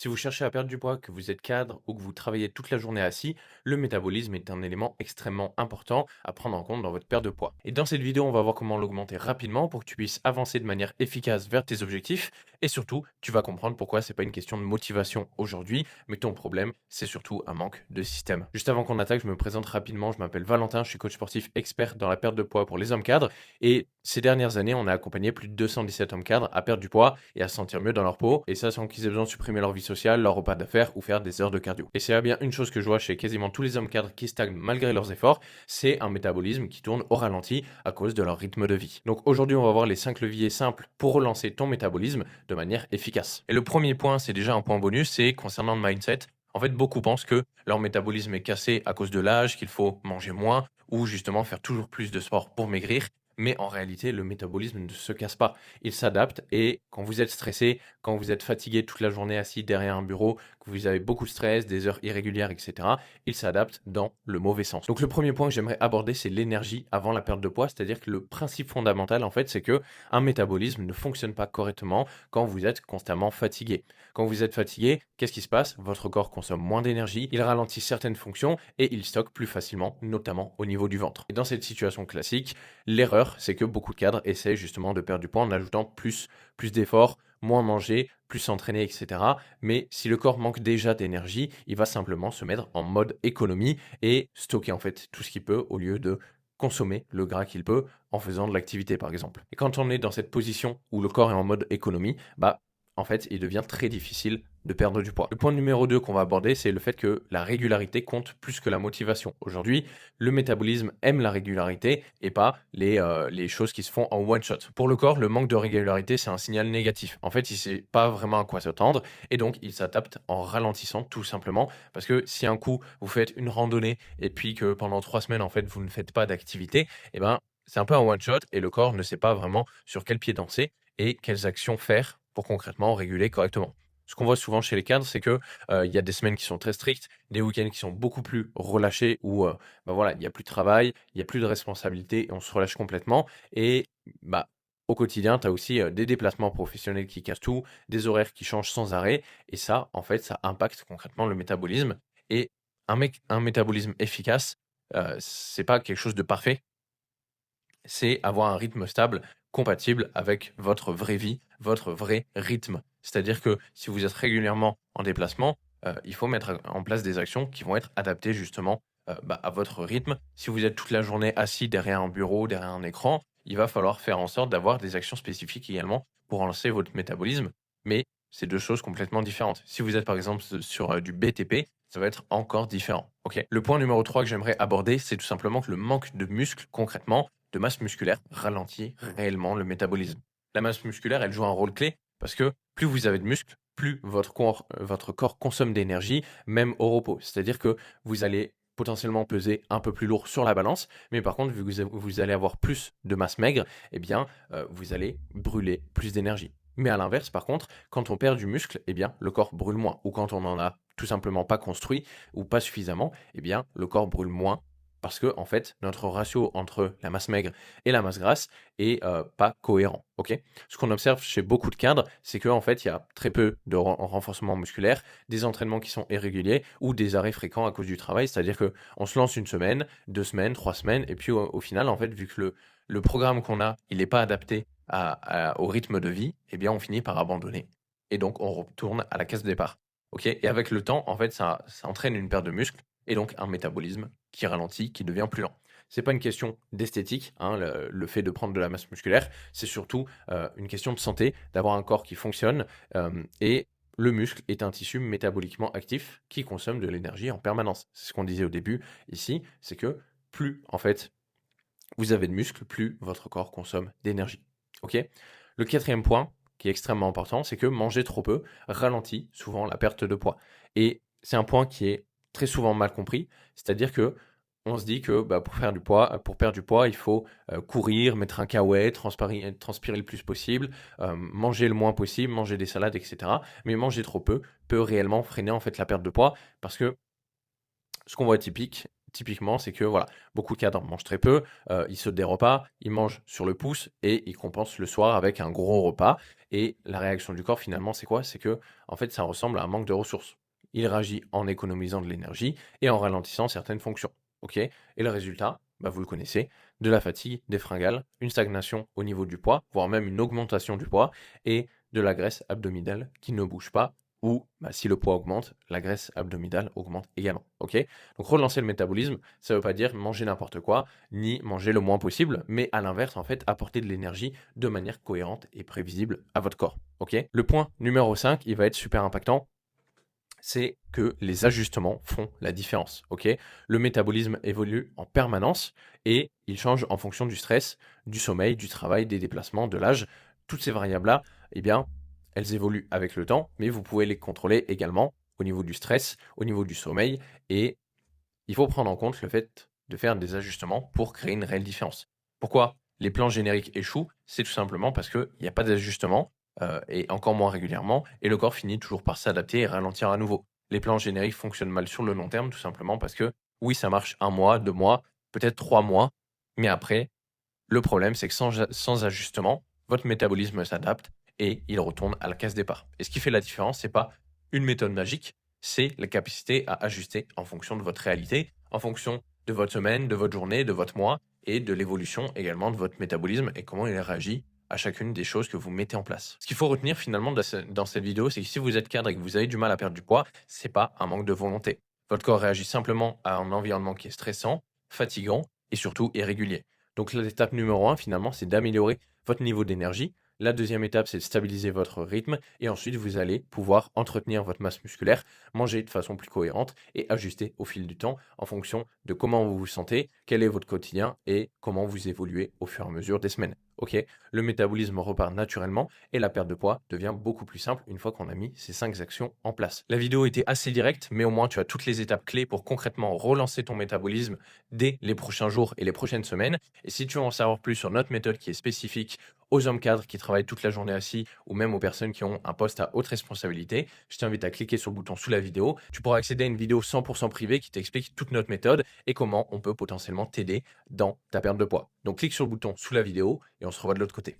Si vous cherchez à perdre du poids, que vous êtes cadre ou que vous travaillez toute la journée assis, le métabolisme est un élément extrêmement important à prendre en compte dans votre perte de poids. Et dans cette vidéo, on va voir comment l'augmenter rapidement pour que tu puisses avancer de manière efficace vers tes objectifs. Et surtout, tu vas comprendre pourquoi c'est pas une question de motivation aujourd'hui, mais ton problème, c'est surtout un manque de système. Juste avant qu'on attaque, je me présente rapidement. Je m'appelle Valentin, je suis coach sportif expert dans la perte de poids pour les hommes cadres. Et ces dernières années, on a accompagné plus de 217 hommes cadres à perdre du poids et à se sentir mieux dans leur peau, et ça sans qu'ils aient besoin de supprimer leur vie sociale, leur repas d'affaires ou faire des heures de cardio. Et c'est bien une chose que je vois chez quasiment tous les hommes cadres qui stagnent malgré leurs efforts, c'est un métabolisme qui tourne au ralenti à cause de leur rythme de vie. Donc aujourd'hui, on va voir les 5 leviers simples pour relancer ton métabolisme de manière efficace. Et le premier point, c'est déjà un point bonus, c'est concernant le mindset. En fait, beaucoup pensent que leur métabolisme est cassé à cause de l'âge, qu'il faut manger moins ou justement faire toujours plus de sport pour maigrir. Mais en réalité, le métabolisme ne se casse pas. Il s'adapte, et quand vous êtes stressé, quand vous êtes fatigué toute la journée assis derrière un bureau, que vous avez beaucoup de stress, des heures irrégulières, etc., il s'adapte dans le mauvais sens. Donc le premier point que j'aimerais aborder, c'est l'énergie avant la perte de poids. C'est-à-dire que le principe fondamental, en fait, c'est que un métabolisme ne fonctionne pas correctement quand vous êtes constamment fatigué. Quand vous êtes fatigué, qu'est-ce qui se passe? Votre corps consomme moins d'énergie, il ralentit certaines fonctions et il stocke plus facilement, notamment au niveau du ventre. Et dans cette situation classique, l'erreur, c'est que beaucoup de cadres essaient justement de perdre du poids en ajoutant plus d'efforts, moins manger, plus s'entraîner, etc. Mais si le corps manque déjà d'énergie, il va simplement se mettre en mode économie et stocker en fait tout ce qu'il peut au lieu de consommer le gras qu'il peut en faisant de l'activité par exemple. Et quand on est dans cette position où le corps est en mode économie, bah en fait, il devient très difficile de perdre du poids. Le point numéro 2 qu'on va aborder, c'est le fait que la régularité compte plus que la motivation. Aujourd'hui, le métabolisme aime la régularité et pas les choses qui se font en one shot. Pour le corps, le manque de régularité, c'est un signal négatif. En fait, il sait pas vraiment à quoi s'attendre et donc il s'adapte en ralentissant tout simplement, parce que si un coup vous faites une randonnée et puis que pendant 3 semaines, en fait, vous ne faites pas d'activité, eh ben, c'est un peu un one shot et le corps ne sait pas vraiment sur quel pied danser et quelles actions faire pour concrètement réguler correctement. Ce qu'on voit souvent chez les cadres, c'est que, il y a des semaines qui sont très strictes, des week-ends qui sont beaucoup plus relâchés où, bah, voilà, il y a plus de travail, il y a plus de responsabilités et on se relâche complètement. Et bah, au quotidien, tu as aussi, des déplacements professionnels qui cassent tout, des horaires qui changent sans arrêt, et ça, en fait, ça impacte concrètement le métabolisme. Et un métabolisme efficace, c'est pas quelque chose de parfait, c'est avoir un rythme stable, compatible avec votre vraie vie, votre vrai rythme. C'est-à-dire que si vous êtes régulièrement en déplacement, il faut mettre en place des actions qui vont être adaptées justement, bah, à votre rythme. Si vous êtes toute la journée assis derrière un bureau, derrière un écran, il va falloir faire en sorte d'avoir des actions spécifiques également pour relancer votre métabolisme. Mais c'est 2 choses complètement différentes. Si vous êtes par exemple sur, du BTP, ça va être encore différent, OK? Le point numéro 3 que j'aimerais aborder, c'est tout simplement que le manque de muscles, concrètement, de masse musculaire, ralentit réellement le métabolisme. La masse musculaire, elle joue un rôle clé parce que plus vous avez de muscles, plus votre corps consomme d'énergie, même au repos. C'est-à-dire que vous allez potentiellement peser un peu plus lourd sur la balance, mais par contre, vu que vous allez avoir plus de masse maigre, eh bien, vous allez brûler plus d'énergie. Mais à l'inverse, par contre, quand on perd du muscle, eh bien, le corps brûle moins. Ou quand on n'en a tout simplement pas construit ou pas suffisamment, eh bien, le corps brûle moins parce que en fait, notre ratio entre la masse maigre et la masse grasse est, pas cohérent, OK? Ce qu'on observe chez beaucoup de cadres, c'est qu'en fait, il y a très peu de renforcement musculaire, des entraînements qui sont irréguliers ou des arrêts fréquents à cause du travail. C'est-à-dire qu'on se lance 1 semaine, 2 semaines, 3 semaines et puis au final, en fait, vu que le programme qu'on a, il est pas adapté au rythme de vie, eh bien, on finit par abandonner et donc on retourne à la case départ, OK? Et avec le temps, en fait, ça entraîne une perte de muscle et donc un métabolisme qui ralentit, qui devient plus lent. C'est pas une question d'esthétique, hein, le fait de prendre de la masse musculaire, c'est surtout, une question de santé, d'avoir un corps qui fonctionne, et le muscle est un tissu métaboliquement actif qui consomme de l'énergie en permanence. C'est ce qu'on disait au début ici, c'est que plus, en fait, vous avez de muscles, plus votre corps consomme d'énergie. OK? Le quatrième point, qui est extrêmement important, c'est que manger trop peu ralentit souvent la perte de poids. Et c'est un point qui est très souvent mal compris, c'est-à-dire que on se dit que bah, pour perdre du poids, il faut courir, mettre un caouet, transpirer le plus possible, manger le moins possible, manger des salades, etc. Mais manger trop peu peut réellement freiner en fait la perte de poids parce que ce qu'on voit typiquement, c'est que voilà, beaucoup de cadres mangent très peu, ils sautent des repas, ils mangent sur le pouce et ils compensent le soir avec un gros repas Et la réaction du corps, finalement, c'est quoi? C'est que, en fait, ça ressemble à un manque de ressources. Il réagit en économisant de l'énergie et en ralentissant certaines fonctions. OK? Et le résultat, bah, vous le connaissez, de la fatigue, des fringales, une stagnation au niveau du poids, voire même une augmentation du poids et de la graisse abdominale qui ne bouge pas ou bah, si le poids augmente, la graisse abdominale augmente également. OK? Donc relancer le métabolisme, ça ne veut pas dire manger n'importe quoi, ni manger le moins possible, mais à l'inverse, en fait, apporter de l'énergie de manière cohérente et prévisible à votre corps. OK? Le point numéro 5, il va être super impactant, c'est que les ajustements font la différence. OK? Le métabolisme évolue en permanence et il change en fonction du stress, du sommeil, du travail, des déplacements, de l'âge. Toutes ces variables-là, eh bien, elles évoluent avec le temps, mais vous pouvez les contrôler également au niveau du stress, au niveau du sommeil et il faut prendre en compte le fait de faire des ajustements pour créer une réelle différence. Pourquoi les plans génériques échouent? C'est tout simplement parce qu'il n'y a pas d'ajustement, et encore moins régulièrement, et le corps finit toujours par s'adapter et ralentir à nouveau. Les plans génériques fonctionnent mal sur le long terme, tout simplement parce que oui, ça marche un mois, 2 mois, peut-être 3 mois, mais après, le problème, c'est que sans ajustement, votre métabolisme s'adapte et il retourne à la case départ. Et ce qui fait la différence, c'est pas une méthode magique, c'est la capacité à ajuster en fonction de votre réalité, en fonction de votre semaine, de votre journée, de votre mois et de l'évolution également de votre métabolisme et comment il réagit à chacune des choses que vous mettez en place. Ce qu'il faut retenir finalement dans cette vidéo, c'est que si vous êtes cadre et que vous avez du mal à perdre du poids, c'est pas un manque de volonté. Votre corps réagit simplement à un environnement qui est stressant, fatigant et surtout irrégulier. Donc l'étape numéro un, finalement, c'est d'améliorer votre niveau d'énergie. La deuxième étape, c'est de stabiliser votre rythme. Et ensuite, vous allez pouvoir entretenir votre masse musculaire, manger de façon plus cohérente et ajuster au fil du temps en fonction de comment vous vous sentez, quel est votre quotidien et comment vous évoluez au fur et à mesure des semaines. Ok, le métabolisme repart naturellement et la perte de poids devient beaucoup plus simple une fois qu'on a mis ces 5 actions en place. La vidéo était assez directe, mais au moins tu as toutes les étapes clés pour concrètement relancer ton métabolisme dès les prochains jours et les prochaines semaines. Et si tu veux en savoir plus sur notre méthode qui est spécifique aux hommes cadres qui travaillent toute la journée assis ou même aux personnes qui ont un poste à haute responsabilité, je t'invite à cliquer sur le bouton sous la vidéo. Tu pourras accéder à une vidéo 100% privée qui t'explique toute notre méthode et comment on peut potentiellement t'aider dans ta perte de poids. Donc clique sur le bouton sous la vidéo et on se revoit de l'autre côté.